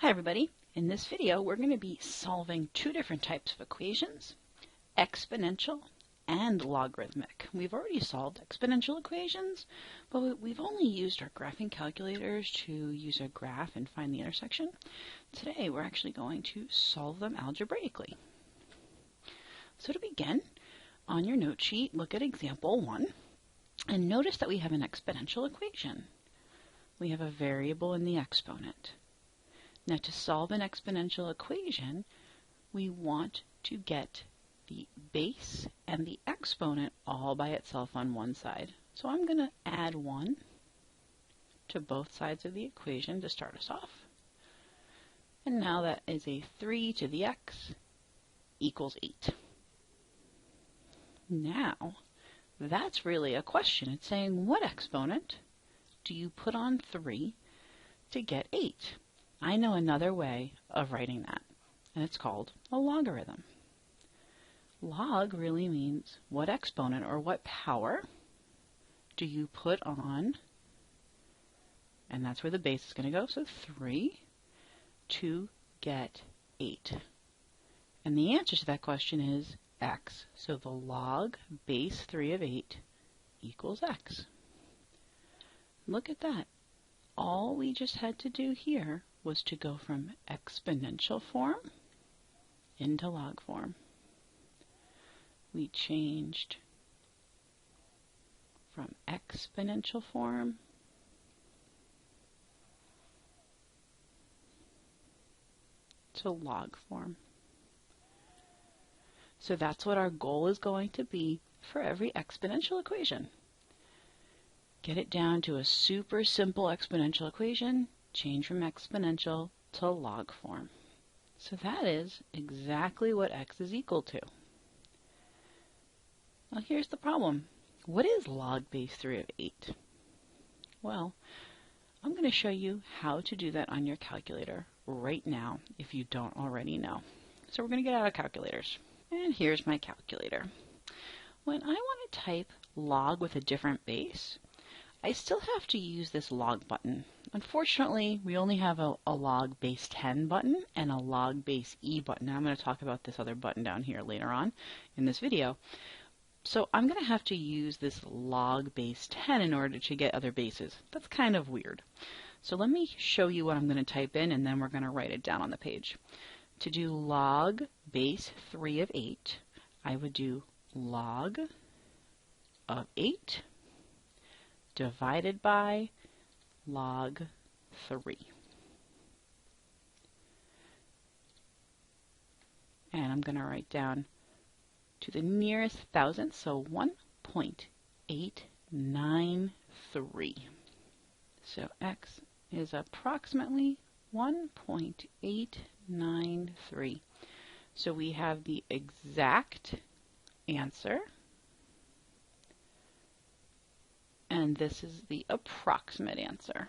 Hi everybody. In this video we're going to be solving two different types of equations, exponential and logarithmic. We've already solved exponential equations, but we've only used our graphing calculators to use a graph and find the intersection. Today we're actually going to solve them algebraically. So to begin, on your note sheet, look at example 1 and notice that we have an exponential equation. We have a variable in the exponent. Now, to solve an exponential equation, we want to get the base and the exponent all by itself on one side. So I'm going to add 1 to both sides of the equation to start us off. And now that is a 3 to the x equals 8. Now, that's really a question. It's saying, what exponent do you put on 3 to get 8? I know another way of writing that, and it's called a logarithm. Log really means what exponent or what power do you put on, and that's where the base is going to go, so 3 to get 8. And the answer to that question is x. So the log base 3 of 8 equals x. Look at that. All we just had to do here was to go from exponential form into log form. We changed from exponential form to log form. So that's what our goal is going to be for every exponential equation. Get it down to a super simple exponential equation, change from exponential to log form. So that is exactly what x is equal to. Now here's the problem. What is log base 3 of 8? Well, I'm going to show you how to do that on your calculator right now if you don't already know. So we're going to get out our calculators. And here's my calculator. When I want to type log with a different base, I still have to use this log button. Unfortunately, we only have a log base 10 button and a log base E button. I'm going to talk about this other button down here later on in this video. So I'm going to have to use this log base 10 in order to get other bases. That's kind of weird. So let me show you what I'm going to type in, and then we're going to write it down on the page. To do log base 3 of 8, I would do log of 8 divided by log 3. And I'm going to write down to the nearest thousandth, so 1.893. So x is approximately 1.893. So we have the exact answer, and this is the approximate answer.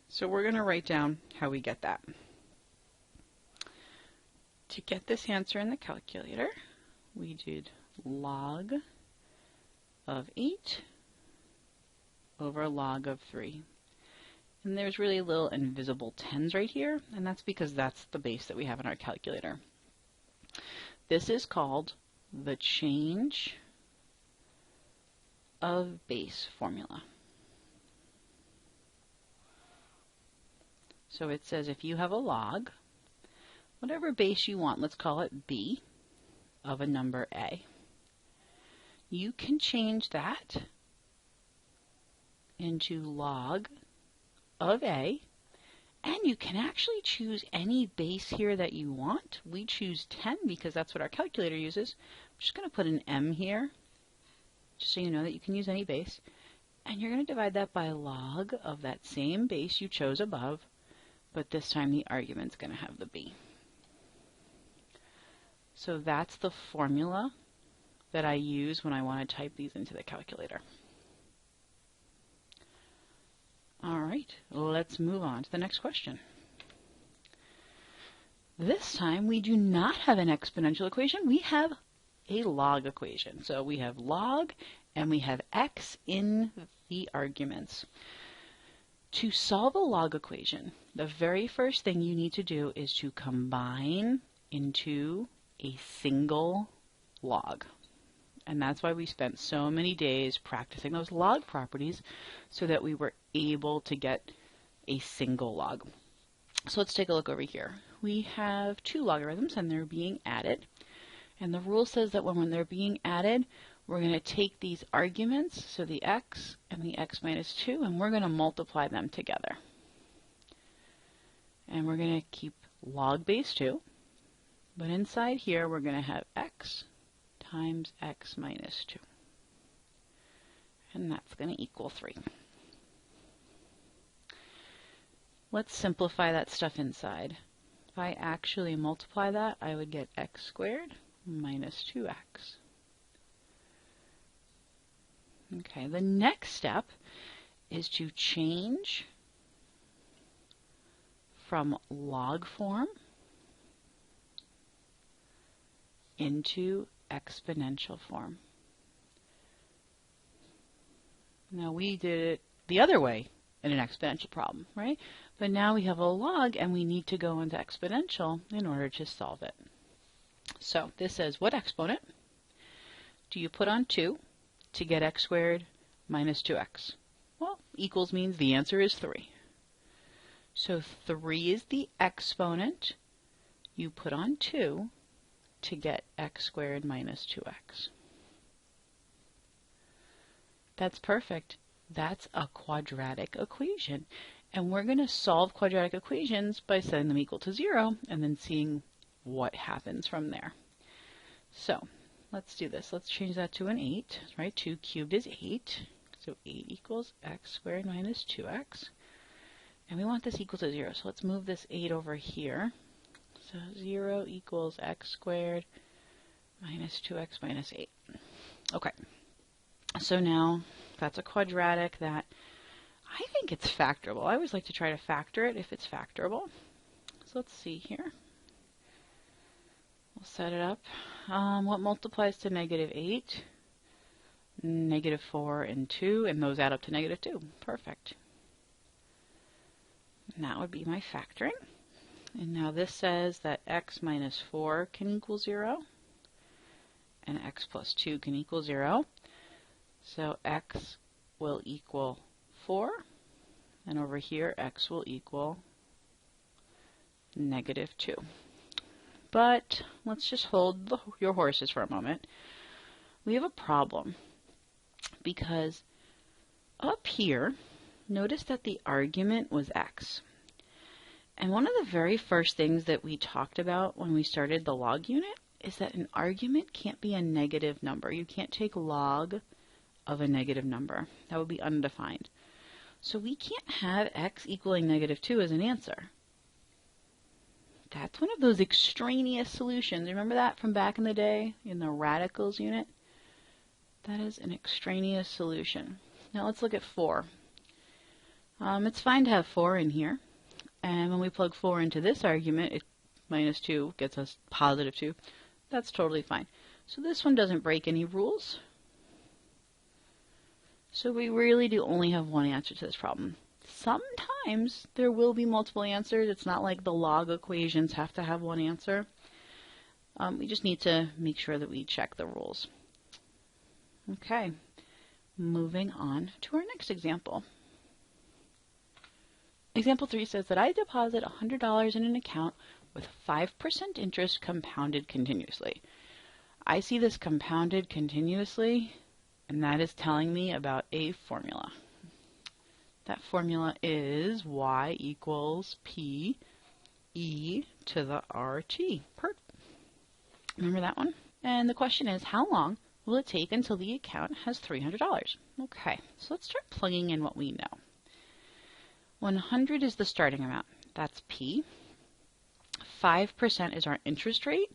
So we're going to write down how we get that. To get this answer in the calculator, we did log of 8 over log of 3. And there's really little invisible tens right here, and that's because that's the base that we have in our calculator. This is called the change of base formula. So it says if you have a log, whatever base you want, let's call it b, of a number a, you can change that into log of a, and you can actually choose any base here that you want. We choose 10 because that's what our calculator uses. I'm just going to put an m here, just so you know that you can use any base. And you're going to divide that by log of that same base you chose above, but this time the argument's going to have the b. So that's the formula that I use when I want to type these into the calculator. All right, let's move on to the next question. This time we do not have an exponential equation, we have a log equation. So we have log and we have x in the arguments. To solve a log equation, the very first thing you need to do is to combine into a single log. And that's why we spent so many days practicing those log properties so that we were able to get a single log. So let's take a look over here. We have two logarithms and they're being added. And the rule says that when they're being added, we're going to take these arguments, so the x and the x minus 2, and we're going to multiply them together. And we're going to keep log base 2, but inside here we're going to have x times x minus 2. And that's going to equal 3. Let's simplify that stuff inside. If I actually multiply that, I would get x squared minus 2x. Okay, the next step is to change from log form into exponential form. Now we did it the other way in an exponential problem, right? But now we have a log and we need to go into exponential in order to solve it. So this says, what exponent do you put on 2 to get x squared minus 2x? Well, equals means the answer is 3. So 3 is the exponent you put on 2 to get x squared minus 2x. That's perfect. That's a quadratic equation. And we're going to solve quadratic equations by setting them equal to 0 and then seeing what happens from there. So let's do this. Let's change that to an 8, right? 2 cubed is 8. So 8 equals x squared minus 2x. And we want this equal to 0. So let's move this 8 over here. So 0 equals x squared minus 2x minus 8. Okay. So now that's a quadratic that I think it's factorable. I always like to try to factor it if it's factorable. So let's see here. We'll set it up. What multiplies to negative 8? Negative 4 and 2, and those add up to negative 2. Perfect. And that would be my factoring. And now this says that x minus 4 can equal 0, and x plus 2 can equal 0. So x will equal 4, and over here x will equal negative 2. But let's just hold your horses for a moment. We have a problem because up here, notice that the argument was x. And one of the very first things that we talked about when we started the log unit is that an argument can't be a negative number. You can't take log of a negative number. That would be undefined. So we can't have x equaling negative 2 as an answer. That's one of those extraneous solutions. Remember that from back in the day in the radicals unit? That is an extraneous solution. Now let's look at 4. It's fine to have 4 in here. And when we plug 4 into this argument, minus 2 gets us positive 2. That's totally fine. So this one doesn't break any rules. So we really do only have one answer to this problem. Sometimes there will be multiple answers. It's not like the log equations have to have one answer. We just need to make sure that we check the rules. Okay, moving on to our next example. Example 3 says that I deposit $100 in an account with 5% interest compounded continuously. I see this compounded continuously, and that is telling me about a formula. That formula is y equals p e to the rt. Remember that one? And the question is, how long will it take until the account has $300? Okay, so let's start plugging in what we know. 100 is the starting amount. That's p. 5% is our interest rate,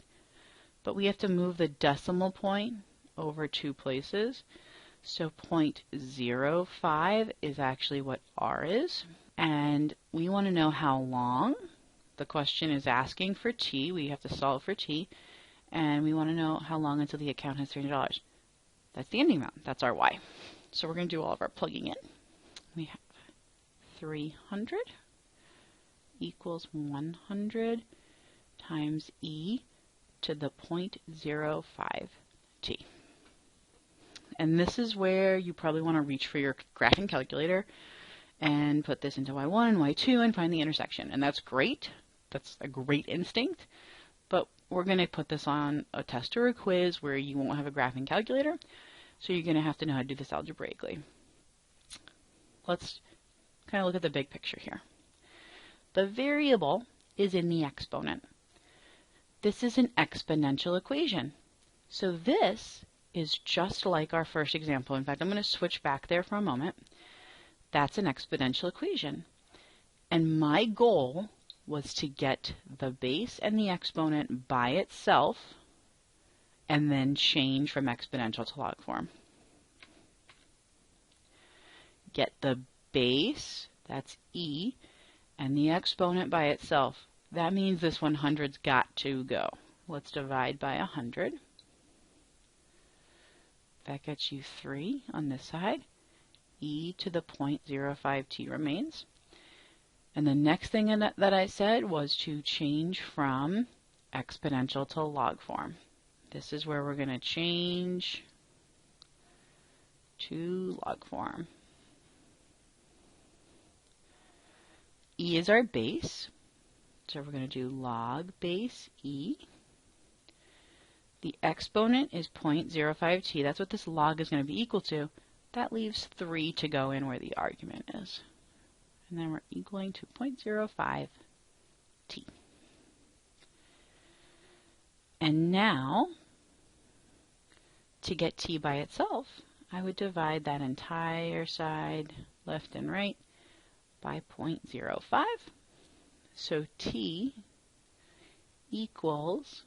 but we have to move the decimal point over 2 places. So 0.05 is actually what r is. And we want to know how long. The question is asking for t. We have to solve for t. And we want to know how long until the account has $300. That's the ending amount. That's our y. So we're going to do all of our plugging in. We have 300 equals 100 times e to the 0.05t. And this is where you probably want to reach for your graphing calculator and put this into y1 and y2 and find the intersection. And that's great. That's a great instinct. But we're going to put this on a test or a quiz where you won't have a graphing calculator. So you're going to have to know how to do this algebraically. Let's kind of look at the big picture here. The variable is in the exponent. This is an exponential equation. So this is just like our first example. In fact, I'm going to switch back there for a moment. That's an exponential equation. And my goal was to get the base and the exponent by itself and then change from exponential to log form. Get the base, that's e, and the exponent by itself. That means this 100's got to go. Let's divide by 100. That gets you 3 on this side. E to the 0.05t remains. And the next thing that I said was to change from exponential to log form. This is where we're going to change to log form. E is our base, so we're going to do log base e. The exponent is 0.05t. That's what this log is going to be equal to. That leaves 3 to go in where the argument is. And then we're equaling to 0.05t. And now, to get t by itself, I would divide that entire side, left and right, by 0.05. So t equals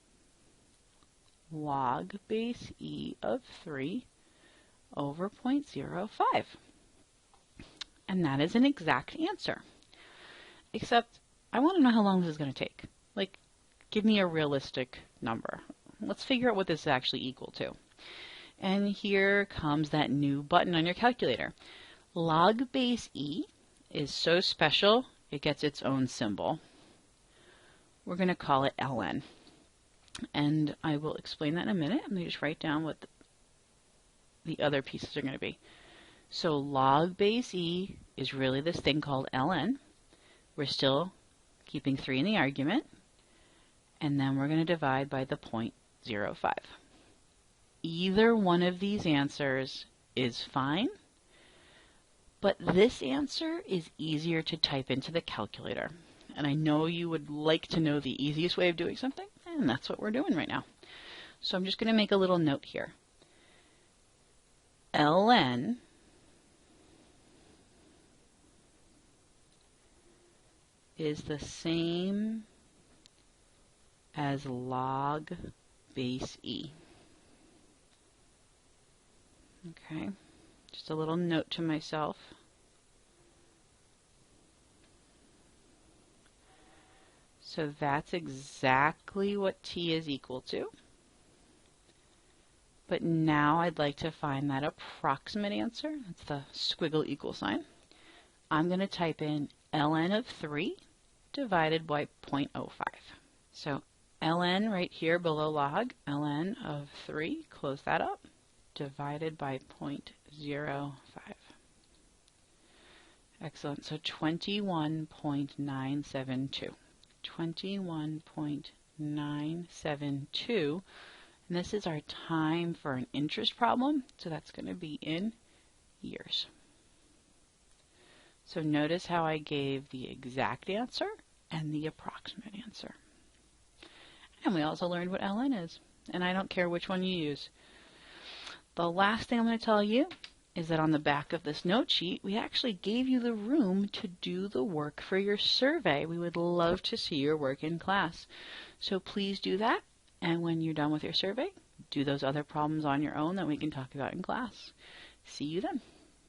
log base e of 3 over 0.05. And that is an exact answer. Except, I want to know how long this is going to take. Like, give me a realistic number. Let's figure out what this is actually equal to. And here comes that new button on your calculator. Log base e is so special, it gets its own symbol. We're going to call it ln. And I will explain that in a minute. Let me just write down what the other pieces are going to be. So log base e is really this thing called ln. We're still keeping 3 in the argument. And then we're going to divide by the 0.05. Either one of these answers is fine. But this answer is easier to type into the calculator. And I know you would like to know the easiest way of doing something, and that's what we're doing right now. So I'm just going to make a little note here. ln is the same as log base e. Okay, just a little note to myself. So that's exactly what t is equal to. But now I'd like to find that approximate answer. That's the squiggle equal sign. I'm going to type in ln of 3 divided by 0.05. So ln right here below log, ln of 3, close that up, divided by 0.05. Excellent. So 21.972. 21.972. And this is our time for an interest problem, so that's going to be in years. So notice how I gave the exact answer and the approximate answer. And we also learned what ln is, and I don't care which one you use. The last thing I'm going to tell you is that on the back of this note sheet, we actually gave you the room to do the work for your survey. We would love to see your work in class. So please do that. And when you're done with your survey, do those other problems on your own that we can talk about in class. See you then.